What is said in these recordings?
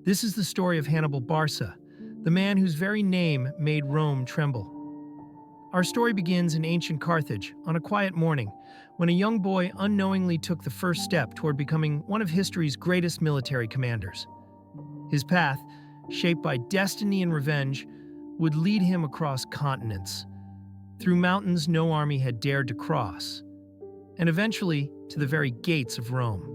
This is the story of Hannibal Barca, the man whose very name made Rome tremble. Our story begins in ancient Carthage on a quiet morning when a young boy unknowingly took the first step toward becoming one of history's greatest military commanders. His path, shaped by destiny and revenge, would lead him across continents, through mountains no army had dared to cross, and eventually to the very gates of Rome.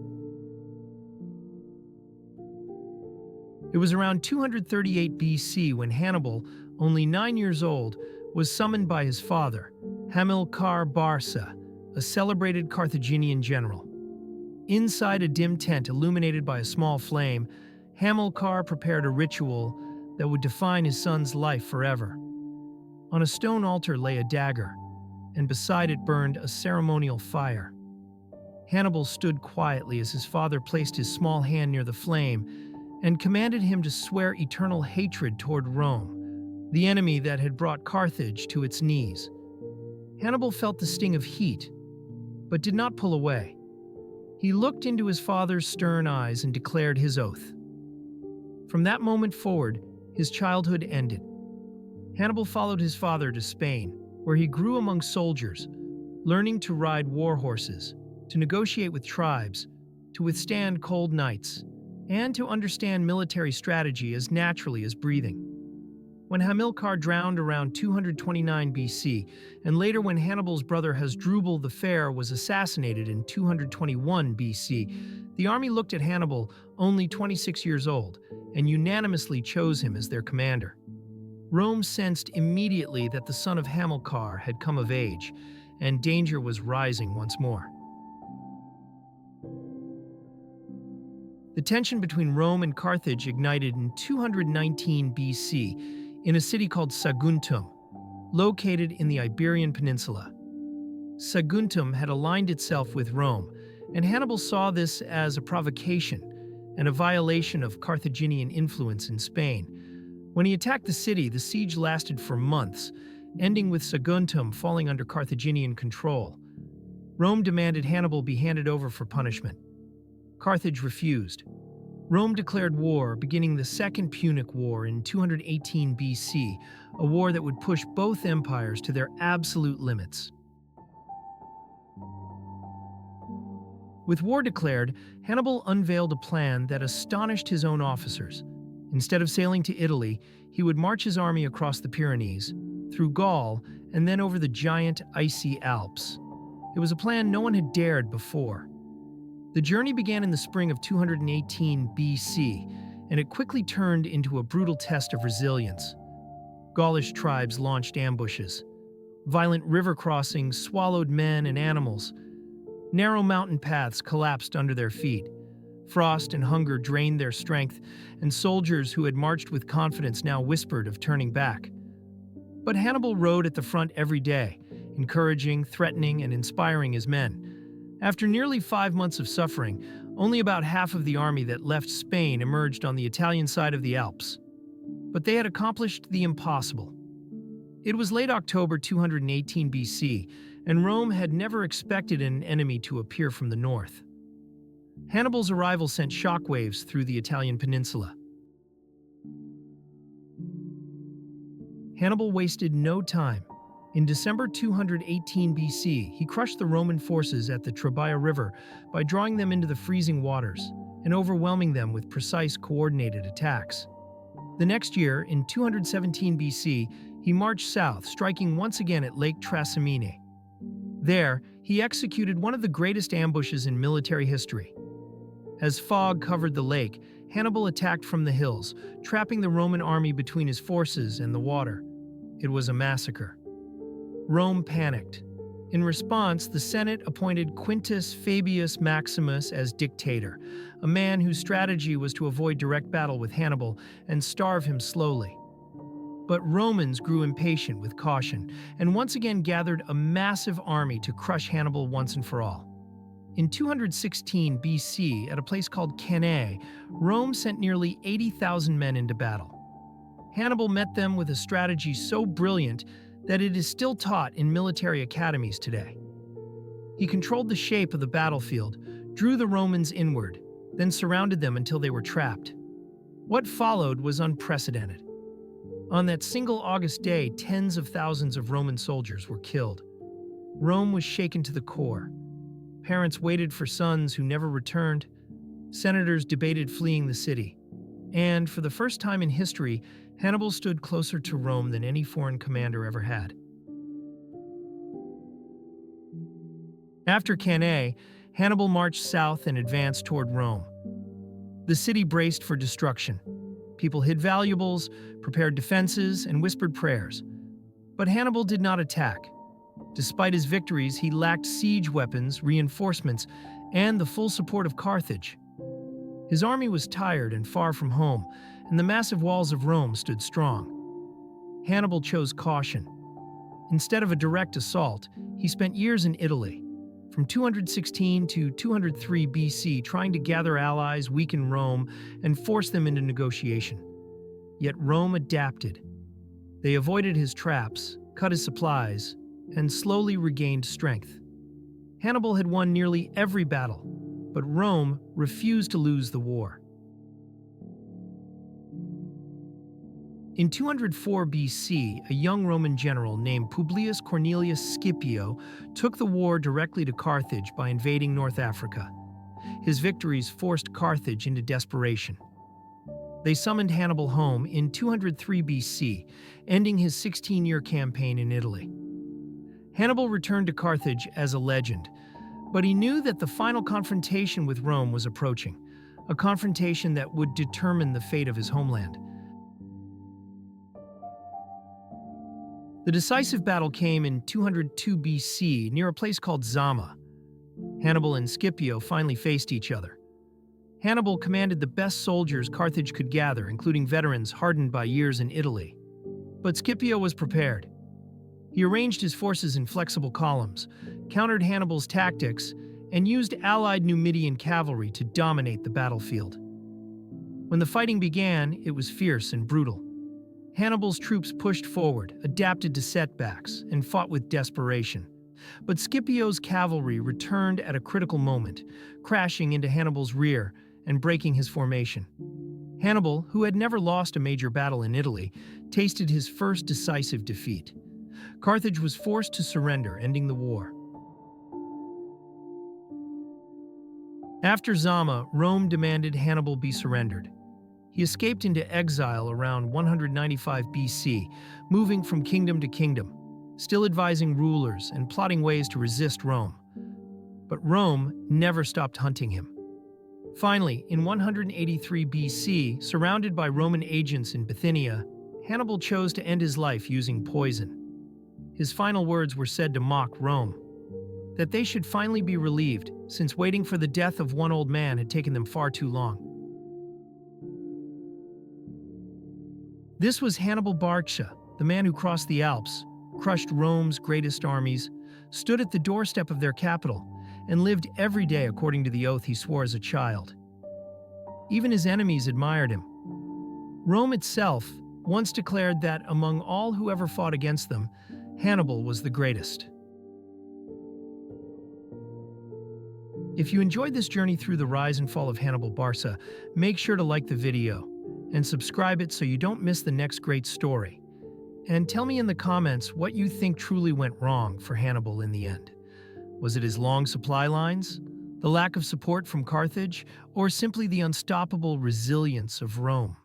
It was around 238 BC when Hannibal, only 9 years old, was summoned by his father, Hamilcar Barca, a celebrated Carthaginian general. Inside a dim tent illuminated by a small flame, Hamilcar prepared a ritual that would define his son's life forever. On a stone altar lay a dagger, and beside it burned a ceremonial fire. Hannibal stood quietly as his father placed his small hand near the flame and commanded him to swear eternal hatred toward Rome, the enemy that had brought Carthage to its knees. Hannibal felt the sting of heat, but did not pull away. He looked into his father's stern eyes and declared his oath. From that moment forward, his childhood ended. Hannibal followed his father to Spain, where he grew among soldiers, learning to ride war horses, to negotiate with tribes, to withstand cold nights, and to understand military strategy as naturally as breathing. When Hamilcar drowned around 229 BC, and later when Hannibal's brother Hasdrubal the Fair was assassinated in 221 BC, the army looked at Hannibal, only 26 years old, and unanimously chose him as their commander. Rome sensed immediately that the son of Hamilcar had come of age, and danger was rising once more. The tension between Rome and Carthage ignited in 219 BC in a city called Saguntum, located in the Iberian Peninsula. Saguntum had aligned itself with Rome, and Hannibal saw this as a provocation and a violation of Carthaginian influence in Spain. When he attacked the city, the siege lasted for months, ending with Saguntum falling under Carthaginian control. Rome demanded Hannibal be handed over for punishment. Carthage refused. Rome declared war, beginning the Second Punic War in 218 BC, a war that would push both empires to their absolute limits. With war declared, Hannibal unveiled a plan that astonished his own officers. Instead of sailing to Italy, he would march his army across the Pyrenees, through Gaul, and then over the giant, icy Alps. It was a plan no one had dared before. The journey began in the spring of 218 BC, and it quickly turned into a brutal test of resilience. Gaulish tribes launched ambushes. Violent river crossings swallowed men and animals. Narrow mountain paths collapsed under their feet. Frost and hunger drained their strength, and soldiers who had marched with confidence now whispered of turning back. But Hannibal rode at the front every day, encouraging, threatening, and inspiring his men. After nearly 5 months of suffering, only about half of the army that left Spain emerged on the Italian side of the Alps. But they had accomplished the impossible. It was late October 218 BC, and Rome had never expected an enemy to appear from the north. Hannibal's arrival sent shockwaves through the Italian peninsula. Hannibal wasted no time. In December 218 BC, he crushed the Roman forces at the Trebia River by drawing them into the freezing waters and overwhelming them with precise, coordinated attacks. The next year, in 217 BC, he marched south, striking once again at Lake Trasimene. There, he executed one of the greatest ambushes in military history. As fog covered the lake, Hannibal attacked from the hills, trapping the Roman army between his forces and the water. It was a massacre. Rome panicked. In response, the Senate appointed Quintus Fabius Maximus as dictator, a man whose strategy was to avoid direct battle with Hannibal and starve him slowly. But Romans grew impatient with caution and once again gathered a massive army to crush Hannibal once and for all. In 216 BC, at a place called Cannae, Rome sent nearly 80,000 men into battle. Hannibal met them with a strategy so brilliant that it is still taught in military academies today. He controlled the shape of the battlefield, drew the Romans inward, then surrounded them until they were trapped. What followed was unprecedented. On that single August day, tens of thousands of Roman soldiers were killed. Rome was shaken to the core. Parents waited for sons who never returned. Senators debated fleeing the city. And, for the first time in history, Hannibal stood closer to Rome than any foreign commander ever had. After Cannae, Hannibal marched south and advanced toward Rome. The city braced for destruction. People hid valuables, prepared defenses, and whispered prayers. But Hannibal did not attack. Despite his victories, he lacked siege weapons, reinforcements, and the full support of Carthage. His army was tired and far from home, and the massive walls of Rome stood strong. Hannibal chose caution. Instead of a direct assault, he spent years in Italy, from 216 to 203 BC, trying to gather allies, weaken Rome, and force them into negotiation. Yet Rome adapted. They avoided his traps, cut his supplies, and slowly regained strength. Hannibal had won nearly every battle, but Rome refused to lose the war. In 204 BC, a young Roman general named Publius Cornelius Scipio took the war directly to Carthage by invading North Africa. His victories forced Carthage into desperation. They summoned Hannibal home in 203 BC, ending his 16-year campaign in Italy. Hannibal returned to Carthage as a legend, but he knew that the final confrontation with Rome was approaching, a confrontation that would determine the fate of his homeland. The decisive battle came in 202 BC near a place called Zama. Hannibal and Scipio finally faced each other. Hannibal commanded the best soldiers Carthage could gather, including veterans hardened by years in Italy. But Scipio was prepared. He arranged his forces in flexible columns, countered Hannibal's tactics, and used allied Numidian cavalry to dominate the battlefield. When the fighting began, it was fierce and brutal. Hannibal's troops pushed forward, adapted to setbacks, and fought with desperation. But Scipio's cavalry returned at a critical moment, crashing into Hannibal's rear and breaking his formation. Hannibal, who had never lost a major battle in Italy, tasted his first decisive defeat. Carthage was forced to surrender, ending the war. After Zama, Rome demanded Hannibal be surrendered. He escaped into exile around 195 BC, moving from kingdom to kingdom, still advising rulers and plotting ways to resist Rome. But Rome never stopped hunting him. Finally, in 183 BC, surrounded by Roman agents in Bithynia, Hannibal chose to end his life using poison. His final words were said to mock Rome, that they should finally be relieved, since waiting for the death of one old man had taken them far too long. This was Hannibal Barca, the man who crossed the Alps, crushed Rome's greatest armies, stood at the doorstep of their capital, and lived every day according to the oath he swore as a child. Even his enemies admired him. Rome itself once declared that among all who ever fought against them, Hannibal was the greatest. If you enjoyed this journey through the rise and fall of Hannibal Barca, make sure to like the video and subscribe it so you don't miss the next great story. And tell me in the comments what you think truly went wrong for Hannibal in the end. Was it his long supply lines, the lack of support from Carthage, or simply the unstoppable resilience of Rome?